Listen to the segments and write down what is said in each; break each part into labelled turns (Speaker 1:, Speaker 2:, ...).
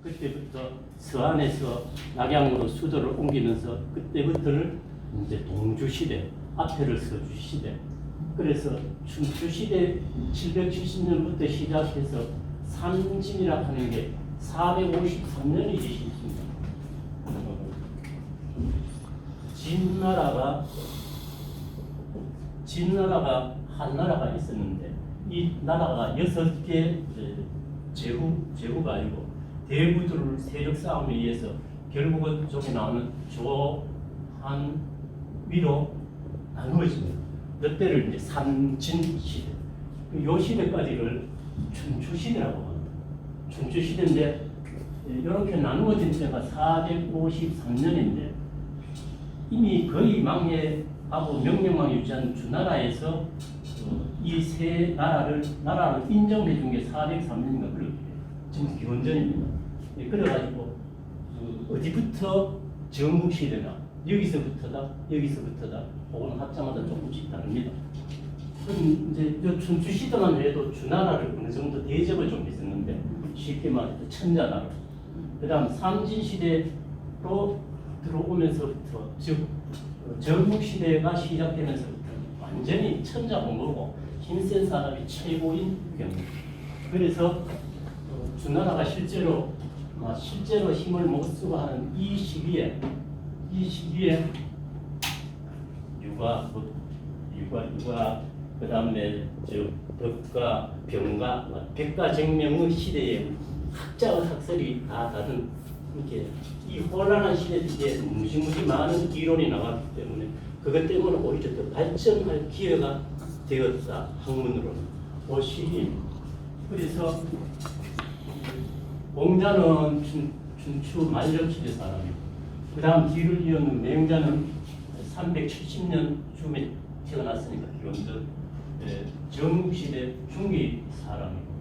Speaker 1: 그때부터 서안에서 낙양으로 수도를 옮기면서 그때부터는 이제 동주시대, 앞에를 서주시대. 그래서 춘추시대 770년부터 시작해서 삼진이라 하는 게 453년이 있습니다. 진나라가 한 나라가 있었는데 이 나라가 6개 제후가 아니고 대부들 세력 싸움에 의해서 결국은 저기 나오는 조한 위로 나누어집니다. 이때를 이제 삼진시대, 이 시대까지를 춘추시대라고 합니다. 춘추시대인데 이렇게 나누어진 때가 453년인데 이미 거의 망해하고 명령만 유지한 주나라에서 이 세 나라를 인정해 준 게 403년인가 그렇게 지금 기원전입니다. 그래가지고 어디부터 전국시대나 여기서부터다 혹은 학자마다 조금씩 다릅니다. 그럼 이제 춘추시대만 해도 주나라를 어느 정도 대접을 좀 했었는데 쉽게 말해서 천자나라. 그다음 삼진시대로 들어오면서부터 즉 전국시대가 시작되면서부터 완전히 천자공부고 힘센 사람이 최고인 경우. 그래서 주나라가 실제로 힘을 못 쓰고 하는 이 시기에 유가 그다음에 덕과 병가 백가쟁명의 시대에 학자와 학설이 다 다른 이렇게 이 혼란한 시대에 무지무지 많은 이론이 나왔기 때문에 그것 때문에 오히려 더 발전할 기회가 되었다. 학문으로는 오시기. 그래서 공자는 춘추 만력시대 사람이고 그 다음 뒤를 이어는 맹자는 370년 쯤에 태어났으니까 기원전 전국시대 중기 사람이고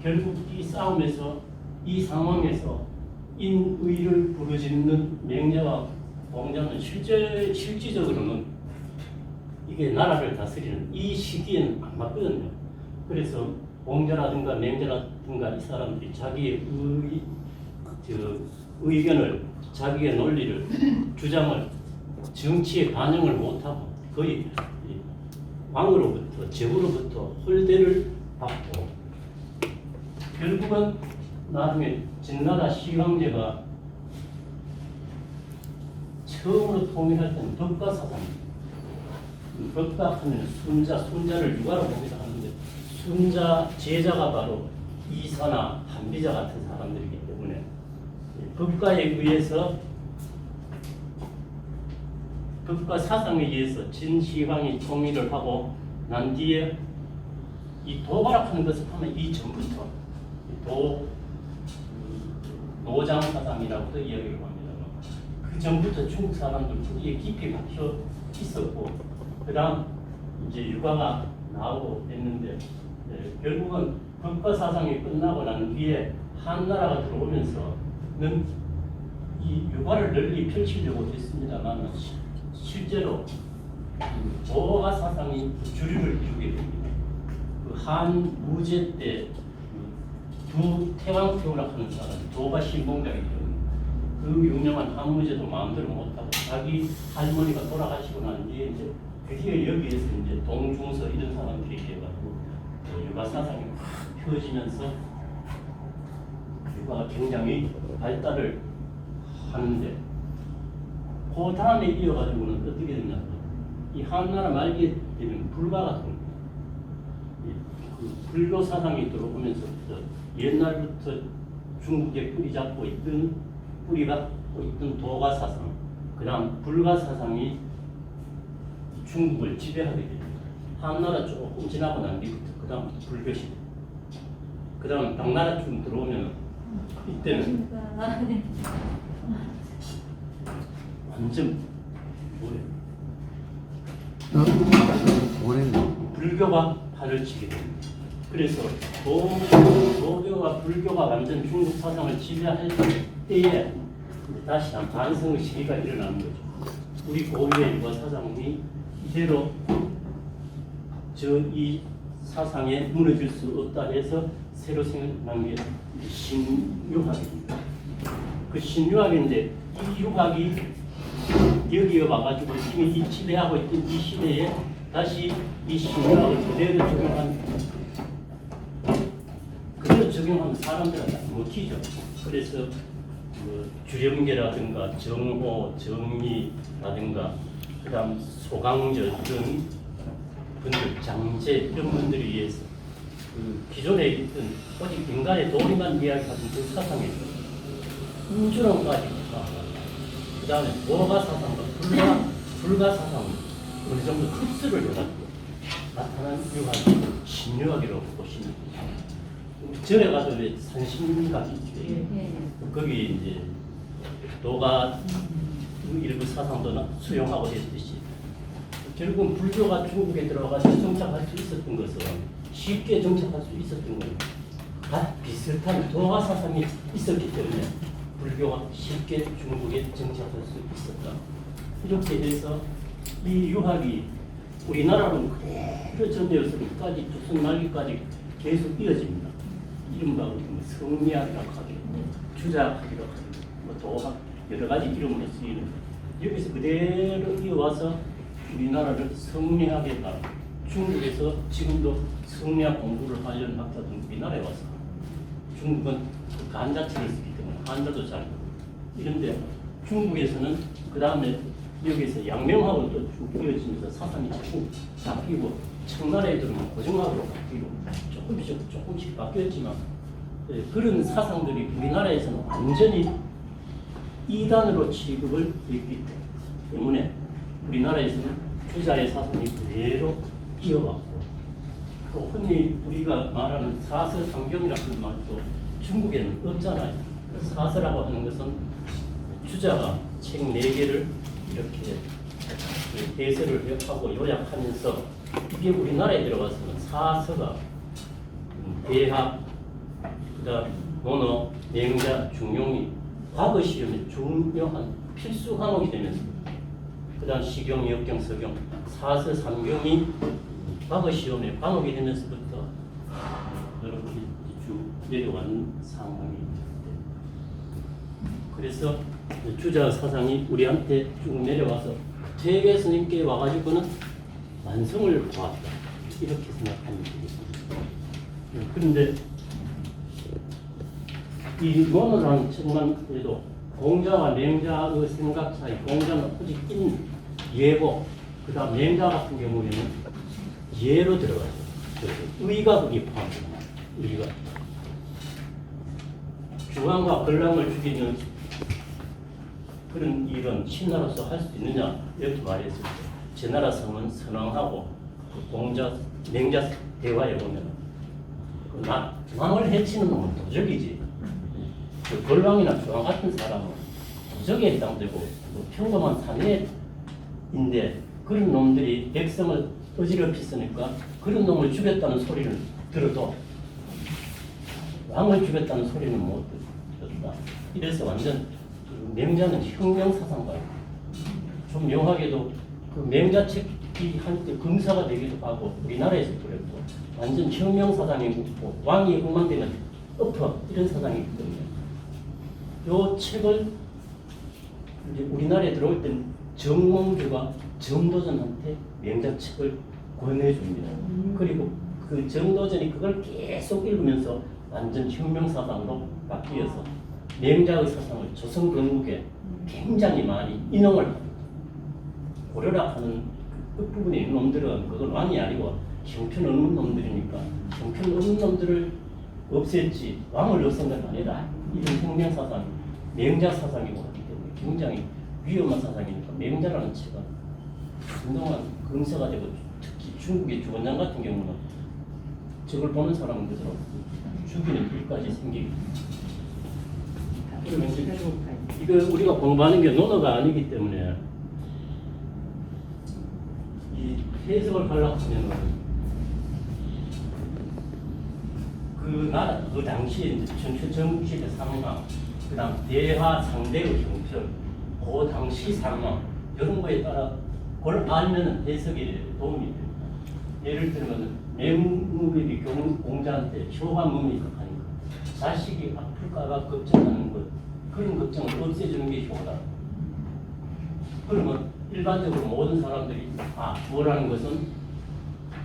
Speaker 1: 결국 이 싸움에서 이 상황에서 인의를 부르짖는 맹자와 공자는 실질적으로는 이게 나라를 다스리는 이 시기에는 안 맞거든요. 그래서 공자라든가 맹자라든가 이 사람들이 자기의 의견을 자기의 논리를 주장을 정치에 반영을 못하고 거의 왕으로부터 제후로부터 홀대를 받고 결국은 나중에 진나라 시황제가 처음으로 통일할 때는 덕가 사상입니다. 덕가 하면 손자를 육아로 보기도 하는데 손자 제자가 바로 이사나 한비자 같은 사람들이기 때문에 덕가에 의해서 덕가 사상에 의해서 진시황이 통일을 하고 난 뒤에 이 도가락하는 것을 하면 이 전부터 노장 사상이라고도 이야기를 합니다. 그 전부터 중국 사람들 거기에 깊이 박혀 있었고 그다음 이제 육아가 나오고 했는데 결국은 덕가 사상이 끝나고 난 뒤에 한나라가 들어오면서는 이 육아를 널리 펼치려고 했습니다만 실제로 도가 사상이 주류를 이루게 됩니다. 그 한무제 때 두 태왕태후라 하는 사람 도가 신봉작이 되었습니다. 그 유명한 한무제도 마음대로 못하고 자기 할머니가 돌아가시고 난 뒤에 이제 드디어 여기에서 이제 동중서 이런 사람들이 해가지고 육아 사상이 확 펴지면서 육아가 굉장히 발달을 하는데 그 다음에 이어가지고는 어떻게 됐냐 이 한나라 말기에 되면 불가가 들어옵니다. 그 불교 사상이 들어오면서부터 옛날부터 중국에 뿌리 잡고 있던 도가 사상, 그 다음 불가 사상이 중국을 지배하게 됩니다. 한나라 조금 지나고 난 뒤부터 그 다음 불교 시대, 그 다음 당나라쯤 들어오면 이때는 완전 불교가 판을 치게 됩니다. 그래서 도교와 불교가 완전 중국 사상을 지배할 때에 다시 한 반성의 시기가 일어나는 거죠. 우리 고유의 육아 사상이 이대로 이 사상에 무너질 수 없다 해서 새로 생각난 게 신유학입니다. 그 신유학인데 이 유학이 여기에 와가지고 이미 이 지배하고 있던 이 시대에 다시 이 신유학을 그대로 적용하면 사람들은 못히죠. 그래서 뭐 주렴계라든가 정호, 정리라든가 그다음 소강저 이런 분들, 장제 이런 분들에 의해서 그 기존에 있던 오직 인간의 도리만 이야기하던 그 사상에 인주론까지 그 다음에 도가 사상과 불가 사상 어느 정도 흡수를 해가지고 나타난 유학이 신유학이라고 보시면 됩니다. 절에 가서 왜 산신각이 있죠. 거기 이제 도가 일부 사상도 수용하고 했듯이 결국은 불교가 중국에 들어가서 정착할 수 있었던 것은 쉽게 정착할 수 있었던 거예요. 다 비슷한 도가 사상이 있었기 때문에 불교가 쉽게 중국에 정착할 수 있었다. 이렇게 해서 이 유학이 우리나라는 그대로 전해서 끝까지 조선 말기까지 계속 이어집니다. 이른바 성리학이라고 하기로 주작학이라고 하기로 뭐 도학 여러 가지 이름으로 쓰이는 여기서 그대로 이어와서 우리나라를 성리학에다가 중국에서 지금도 성리학 공부를 하려는 학자들은 우리나라에 와서 중국은 그 간 자체를 쓰기 때문에 한자도 잘 이런데 중국에서는 그 다음에 여기서 양명학으로 또 쭉 이어지면서 사상이 자꾸 바뀌고 청나라에 들어오면 고정학으로 바뀌고 조금씩 바뀌었지만 그런 사상들이 우리나라에서는 완전히 이단으로 취급을 했기 때문에 우리나라에서는 주자의 사상이 그대로 이어왔고 또 흔히 우리가 말하는 사서상경이라는 말도 중국에는 없잖아요. 사서라고 하는 것은 주자가 책 4개를 이렇게 해설을 하고 요약하면서 이게 우리나라에 들어가서는 사서가 대학, 그다음 논어, 맹자, 중용이 과거 시험에 중요한 필수 과목이 되면서 그다음 시경, 역경, 서경, 사서, 삼경이 과거 시험에 과목이 되면서부터 이렇게 쭉 내려가는 상황이 됩니다. 그래서 주자 사상이 우리한테 쭉 내려와서 퇴계 스님께 와가지고는 완성을 보았다. 이렇게 생각하면 되겠습니다. 그런데 이 논어라는 책만 그래도 공자와 맹자의 생각 사이, 공자는 오직 예고, 그 다음 맹자 같은 경우에는 예로 들어가죠. 의가 거기 포함됩니다. 의가. 중앙과 권랑을 죽이는 그런 일은 신하로서 할 수 있느냐 이렇게 말했을 때 제 나라 성은 선왕하고 그 공자, 맹자 대화에 보면 그 왕을 해치는 놈은 도적이지 그 권랑이나 중앙 같은 사람은 도적에 해당되고 평범한 사내인데 그런 놈들이 백성을 어지럽혔으니까 그런 놈을 죽였다는 소리를 들어도 왕을 죽였다는 소리는 못 들었다. 이래서 완전 그 맹자는 혁명 사상가예요. 좀 묘하게도 그 맹자책이 한때 금사가 되기도 하고 우리나라에서 그랬고 완전 혁명 사상이고 왕이 흥망되면 엎어 이런 사상이기 때문에 이 책을 이제 우리나라에 들어올 땐 정몽주가 정도전한테 맹자책을 권해줍니다. 그리고 그 정도전이 그걸 계속 읽으면서 완전 혁명사상으로 바뀌어서 맹자의 사상을 조선 건국에 굉장히 많이 인용을 합니다. 고려라 하는 그 끝부분에 있는 놈들은 그건 왕이 아니고 형편없는 놈들이니까 형편없는 놈들을 없앴지 왕을 없앤 건 아니다. 이런 혁명사상, 맹자사상이고 하기 때문에 굉장히 위험한 사상이니까 맹자라는 책은 한동안 금세가 되고 특히 중국의 주원장 같은 경우는 저걸 보는 사람은 그대로 죽이는 일까지 생기고 그러면 이거 우리가 공부하는 게 논어가 아니기 때문에 이 해석을 하려고 하면은 그 나라 그 당시에 전체 정치의 상황, 그다음 대화 상대의 형편, 그 당시 상황 이런 거에 따라 그걸 알면은 해석에 도움이 됩니다. 예를 들면 맹무백이 공자한테 효가 뭡니까 하니까 자식이 아플까봐 걱정하는 것 그런 걱정을 없애주는 게 효다. 그러면 일반적으로 모든 사람들이 뭐라는 것은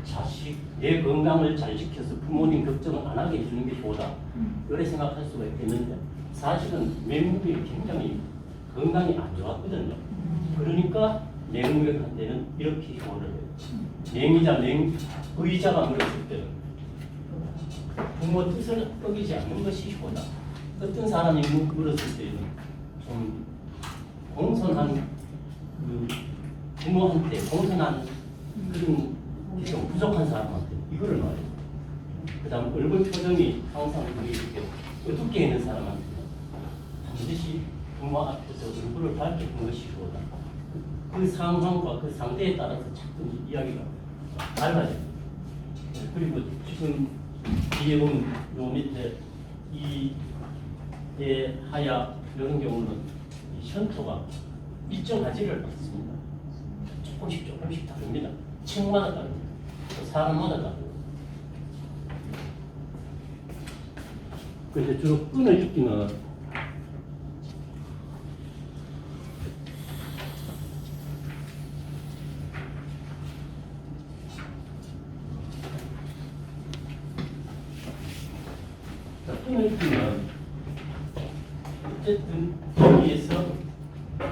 Speaker 1: 자식, 내 건강을 잘 지켜서 부모님 걱정을 안 하게 해주는 게 효다. 그렇게 생각할 수가 있겠는데 사실은 맹목이 굉장히 건강이 안 좋았거든요. 그러니까 맹목한테는 이렇게 효를 해요. 의자가 물었을 때는 부모 뜻을 어기지 않는 것이 효다. 어떤 사람이 물었을 때는 좀 공손한 부모한테 공손한 그런 좀 부족한 사람한테 이거를 말해요. 그 다음 얼굴 표정이 항상 이렇게 어둡게 있는 사람한테는 반드시 부모 앞에서 얼굴을 밝게 본 것이 효다. 그 상황과 그 상태에 따라서 자꾸 이야기가 달라져요. 그리고 지금 뒤에 보면 요 밑에 이의 하야 이런 경우는 이 현토가 일정 가지를 받습니다. 조금씩 다릅니다. 층마다 다릅니다. 사람마다 다르고. 그런데 주로 끈을 잇기는 어쨌든 여기에서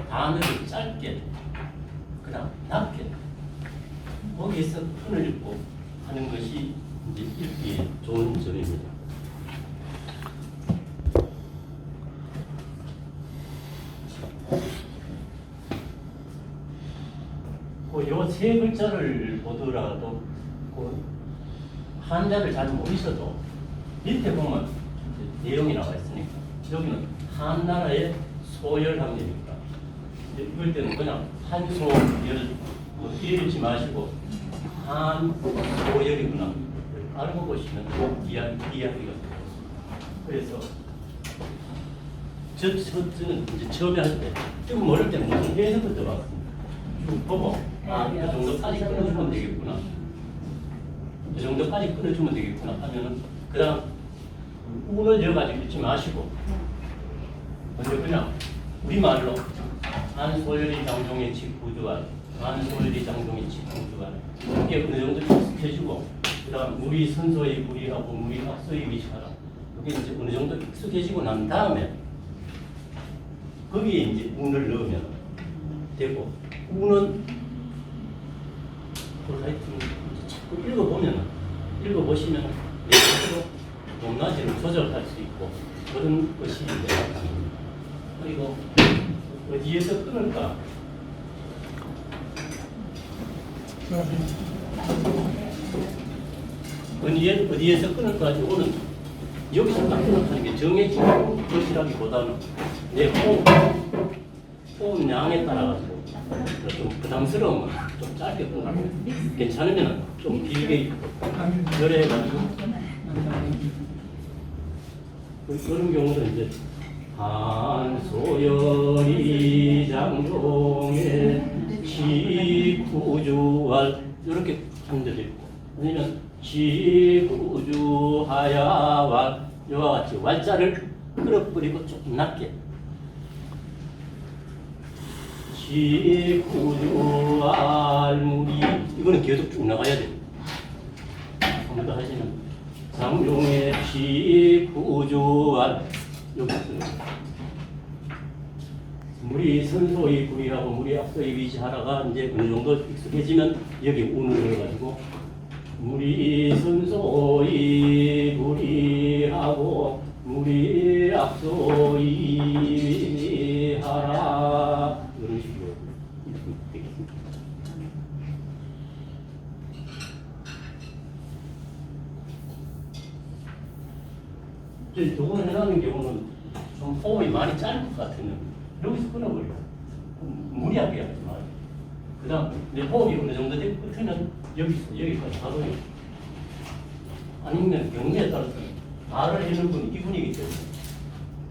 Speaker 1: 단어를 짧게 그다음 낮게 거기에서 끈을 읽고 하는 것이 이제 읽기에 좋은 점입니다. 요 세 글자를 보더라도 한자를 잘 모르셔도 밑에 보면 내용이 나와 있으니까 여기는 한나라의 소열학례입니다. 이럴 때는 그냥 한소열 읽지 마시고 한소열이구나 알고 보시면 이야기가 됩니다. 그래서 저는 이제 처음에 할 때 조금 모를 때는 무슨 해석부터 봤습니다. 쭉 보고 이 정도까지 끊어주면 되겠구나. 이 정도까지 끊어주면 되겠구나 하면은 그 다음 운을 이어가지고 읽지 마시고 먼저 그냥 우리말로 한소열이 장종의 직구주알 한소열이 장종의 직구주알 이게 어느 정도 익숙해지고 그 다음 우리 선소의 무리하고 우리 앞서의 위치하라 이게 이제 어느 정도 익숙해지고 난 다음에 거기에 이제 운을 넣으면 되고 운은 하여튼 자꾸 읽어보시면 내 스스로 높낮이를 조절할 수 있고 그런 것이 이제 그리고 어디에서 끊을까? 어디에서 끊을까? 이거는 여기서 끊는 게 정해진 것이라기보다는 내 호흡 양에 따라가지고 좀 부담스러우면 좀 짧게 끊고 괜찮으면 좀 길게 열해가지고 그런 경우는 이제 한소열이 장종의 직구주할 이렇게 하는 데도 있고 아니면 직구주하야왈 이와 같이 왈자를 끌어버리고 조금 낮게 직구주알무리 이거는 계속 쭉 나가야 됩니다. 한번 더 하시면 장종의 직구주알 여기 물이 선소의 불이하고 물이 앞서의 위치하라가 이제 어느 정도 익숙해지면 여기 운을 넣어가지고 물이 선소의 불이하고 물이 앞서의 위치하라 이런 식으로 되겠습니다. 저거는 해당하는 경우는 좀 호흡이 많이 짧을 것 같으면 여기서 끊어버려요. 무리하게 하지 마요. 그 다음 내 호흡이 어느 정도 되고 끝으면 여기까지 가동해요. 아니면 경우에 따라서 말을 해는 분이 이분이기 때문에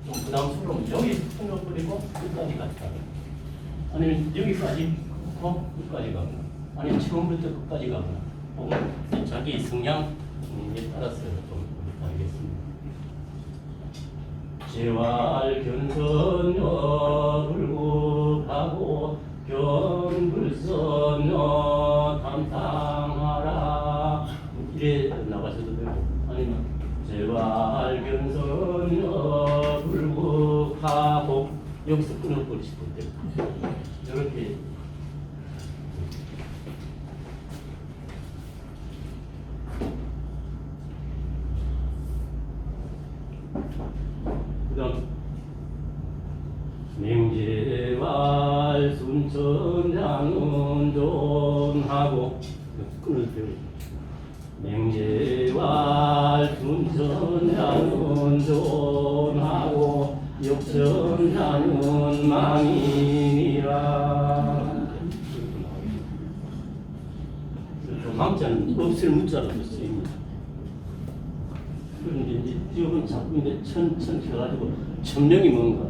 Speaker 1: 좀 부담스러우면 여기서 끊어버리고 끝까지 갔다. 아니면 여기까지 끝까지 가거나 아니면 처음부터 끝까지 가거나 혹은 자기 성향에 따라서 좀 다르겠습니다. 제왈 견선 나가셔도 되고 아니면 제발견선여 불국하고 여기서 끊어버리시도 되고 이렇게 그다음 맹제왈 순천장은 존하고 끊으세요. 맹제왈 순천장은 존하고 역천장은 망이니라. 망자는 없을 문자라고 쓰입니다. 그런데 이제 지금 자꾸 이제 천천 해가지고 천명이 뭔가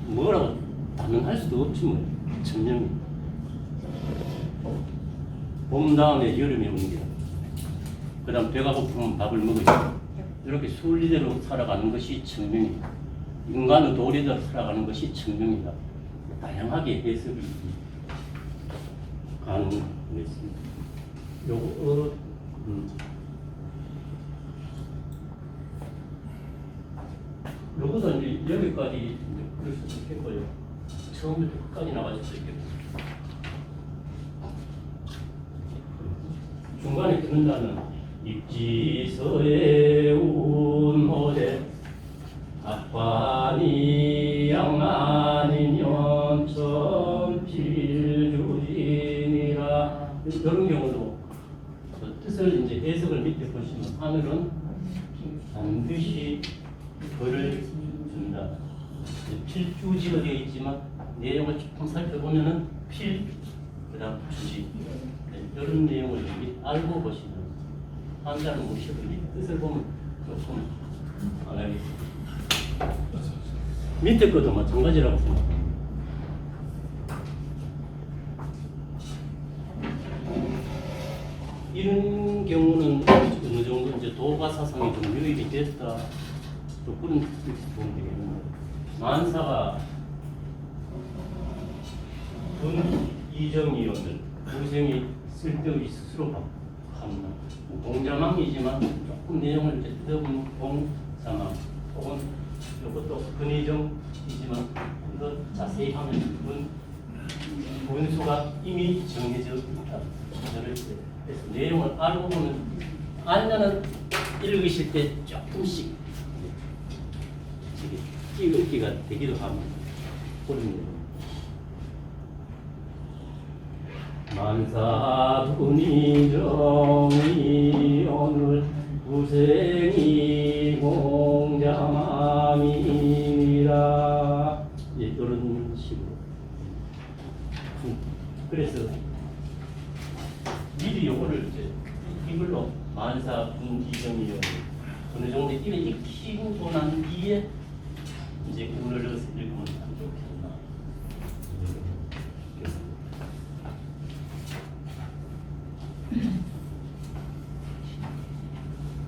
Speaker 1: 뭐라고 단언할 수도 없지 뭐. 천명이 봄 다음에 여름이 오는 게 그다음 배가 고프면 밥을 먹으죠. 이렇게 순리대로 살아가는 것이 천명이다. 인간은 도리대로 살아가는 것이 천명이다. 다양하게 해석이 가능했습니다. 요거 요거도 이제 여기까지 이제 그럴 수 있겠고요. 처음부터 끝까지 나가실 수 있겠고. 중간에 듣는다는 입지서의 운호대 악관이 양만인 연천 필주진이라 이런 경우도 뜻을 이제 해석을 밑에 보시면 하늘은 반드시 벌을 준다. 필주지가 되어 있지만 내용을 조금 살펴보면은 필 그다음 주지 이런 내용을 알고 보시면 한자를 모시고 뜻을 보면 조금 안 알겠습니다. 밑에 것도 마찬가지라고 생각합니다. 이런 경우는 어느 정도 이제 도가 사상이 좀 유입이 됐다. 또 그런 뜻이 보면 되겠는데 만사가 이정이오늘 우생이 쓸데없이 스스로 합니다. 공자망이지만 조금 내용을 이제 뜯어보면 공자망 혹은 이것도 근의정이지만 더 자세히 하면 문수가 이미 정해져 있다. 그래서 내용을 알고 보면 알면은 읽으실 때 조금씩 읽기가 되기도 합니다. 그런 내용. 만사분이 정이 오늘 우생이 공자망이니라. 이런 식으로. 그래서 미리 요거를 이제 이걸로 만사분이 정이 오늘 어느 정도 이렇게 익히고 난 뒤에 이제 운을 넣어서 읽으면 안 좋겠나.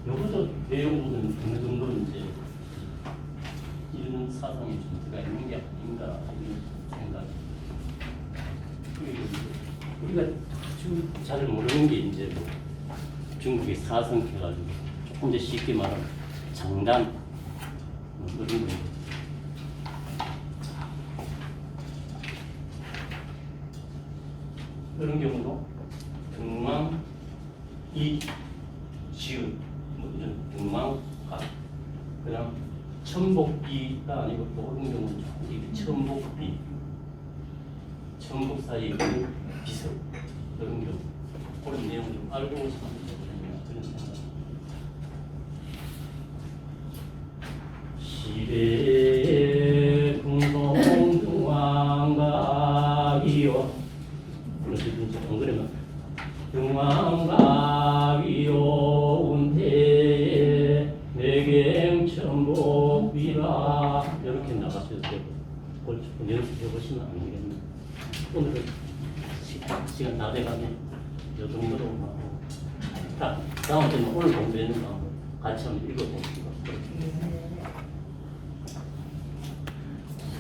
Speaker 1: 여기서 내용은 어느 정도 이제 이런 사상이 좀 들어가 있는 게 아닌가 이런 생각이. 우리가 아주 잘 모르는 게 이제 뭐 중국의 사성해가지고 조금 더 쉽게 말하면 장단 뭐 그런 거. 그런 경우도 등망 이 지읒 뭐 이런 등망가 그다음 천복비가 아니고 또 그런 경우는 조금 천복비 천복 사이에 있는 비서 그런 경우 그런 내용을 좀 알고 오시면 되겠다 그런 생각. 시대의 풍성중앙각이요 어쨌든지 안 그러면 중앙각이요 운태에 내갱천복비라 이렇게 나가셔도 되고 그걸 조금 연습해 보시면 안 되겠나. 오늘은 시간 다 돼가면 요 정도로 하고 자 다음 주는 오늘 공부했는 거 한번 같이 한번 읽어보겠습니다.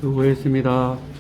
Speaker 2: 수고했습니다.